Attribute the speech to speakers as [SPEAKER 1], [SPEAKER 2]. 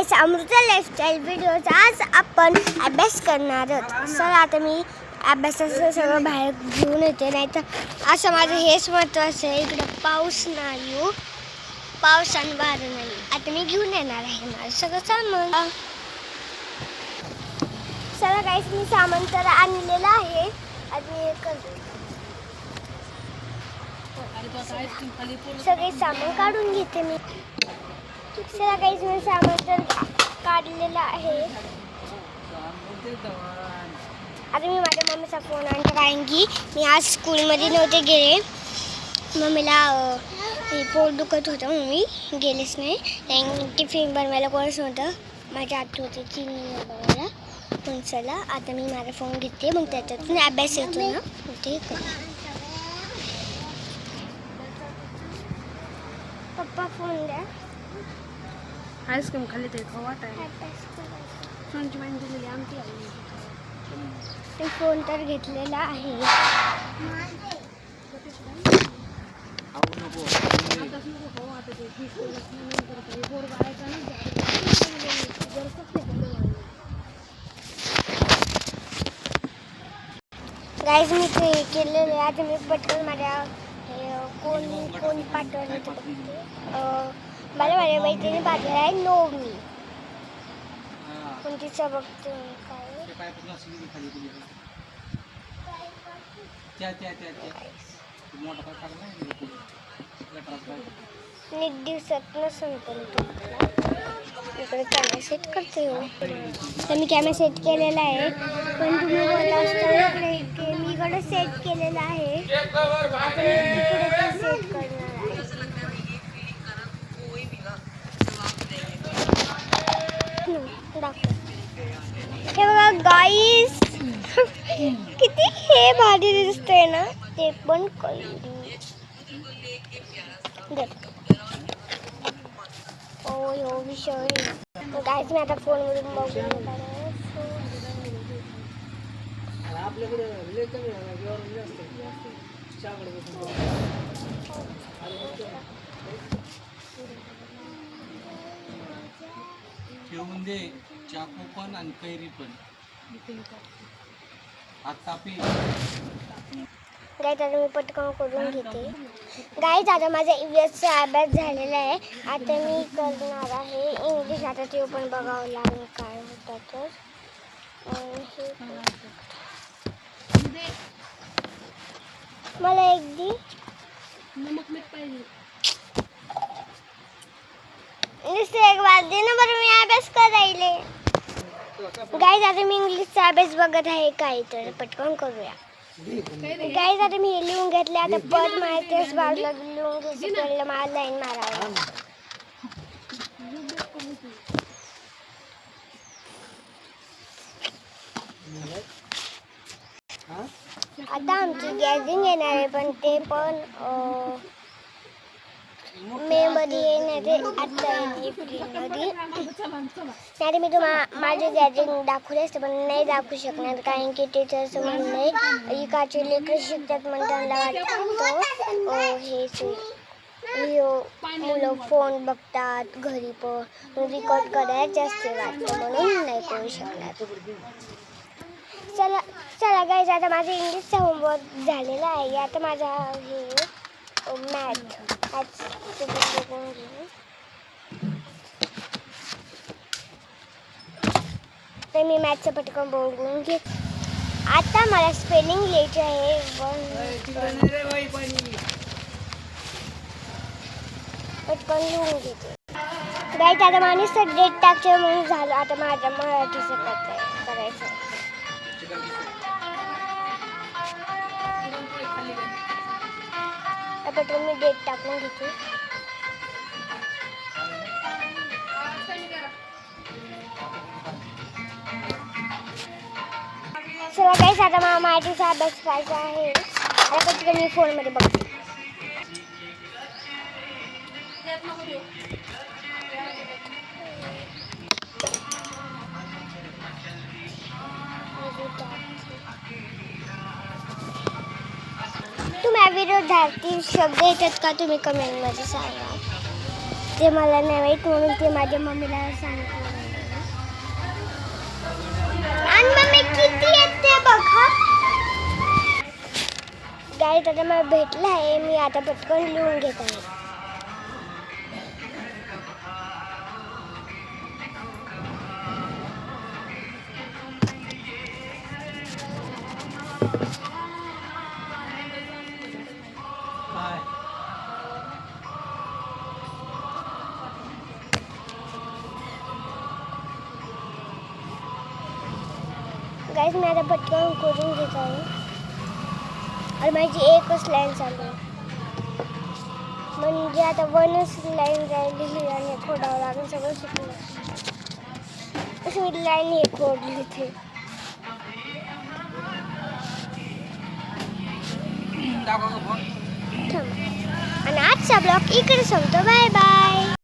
[SPEAKER 1] गाईस, Amruta lifestyle videos. आज आपण अभ्यास करणार आहोत. सर आता मी अभ्यासाचं सगळं बाहेर घेऊन येते, नाही तर असं माझं हेच महत्त्वाचं आहे. इकडं पाऊस नाही, पाऊस आणि वारं नाही. आता मी घेऊन येणार आहे माझं सगळं सामान. चला गाईस, मी सामान तर आणलेलं आहे. आता मी करते सगळे सामान काढून घेते मी. चला गाईस, मी सामान तर काढलेलं आहे. आता मी माझ्या मम्मीचा फोन आणतो, कारण की मी आज स्कूलमध्ये नव्हते गेले. मम्मीला पोट दुखत होतं म्हणून मी गेलेच नाही. टिफिन बनवायला कोणच नव्हतं. माझ्या आत्तू होते चिनी बनवायला. पण चला आता मी माझा फोन घेते, मग त्याच्यातून अभ्यास येतो ना ते पप्पा फोन द्या.
[SPEAKER 2] आईस्क्रीम खाल्ली ते खाऊ वाटायला. सोनची माहिती दिलेली आमची आई.
[SPEAKER 1] ते फोन तर घेतलेला आहे. गाईज, मी ते केलेलं आहे. आता मी पटकन माझ्या कोण पाठवलं ते बघते. मला माझ्या मैत्रिणी पाठवलं आहे नोमी. पण तिचं बघते काय नीट दिवसात नसेल. पण इकडे कॅमेरा सेट करते हो. तर मी कॅमेरा सेट केलेला आहे, पण तुम्ही बोलला असता इकडे मी इकडे सेट केलेला आहे. आता मी तिकडे सेट करणार आहे. हे बघा गाईस, किती हे भारी दिसतंय ना. ते पण हो विषय गाईस. मी आता फोनवरून बघून
[SPEAKER 3] ठेवून दे चाकू पण आणि कैरी पण. आता
[SPEAKER 1] गाईज, आता मी पटकन करून घेते. गाईज, आता माझा इंग्लिशचा अभ्यास झालेला आहे. आता मी करणार आहे इंग्लिश. आता ते पण बघावं लागेल काय होतं तर. मला एक दी एक बार दे ना बरं, मी अभ्यास करायले. गाईज, आता मी इंग्लिशचा अभ्यास बघत आहे काय, तर पटकन करूया. गाईज, आता मी हे लिहून घेतले. आता परत माहितीच बाजूला लिहून घ्यायचं पडलं. मला लाईन मारावं. आता आमची गॅदरिंग येणार आहे, पण ते पण मे मध्ये येणार आहे. आता एप्रिलमध्ये. नाही मी तुम्हाला माझे गॅदरिंग दाखवले असते, पण नाही दाखवू शकणार, कारण की टीचरचं म्हणणं आहे इकाचे लेकरं शिकतात म्हणून त्यांना वाटतं हेच मुलं फोन बघतात घरी, पण रेकॉर्ड करायला जास्त वाटतं म्हणून नाही करू शकणार. चला चला गाईज, आता माझं इंग्लिशचा होमवर्क झालेला आहे. आता माझा हे तर मी मॅथचं पटकन बघून घेत. आता मला स्पेलिंग लिहायचे आहे. पटकन लिहून घेते. गाईज, आता माणूस डेट टाकते म्हणून झालं. आता माझ्या मराठीचं करायचं. पटकन मी डेट टाकून घेते. चला गाईस, आता मला मराठीचा अभ्यास करायचा आहे. आता पटकन मी फोनमध्ये बघते. तुम्ही विरोधार्थी शब्द येतात का, तुम्ही कमेंटमध्ये सांगा. ते मला नाही माहीत म्हणून ते माझ्या मम्मीला सांगते. आणि मम्मी किती येते बघा. गाईत आता मला भेटलं आहे. मी आता पटकन लिहून घेत आहे.
[SPEAKER 3] काय
[SPEAKER 1] गाईस मी आता पटकन करून घेत आहे. आणि माझी एकच लाईन चालू आहे. म्हणजे आता 1च लाईन राहिलेली आणि खोडावं लागेल. सगळं शिकलं अशी मी लाईन हे खोडली इथे.
[SPEAKER 3] दाखव फोन.
[SPEAKER 1] थांब. आणि आजचा ब्लॉग इकडे संपतो. Bye bye.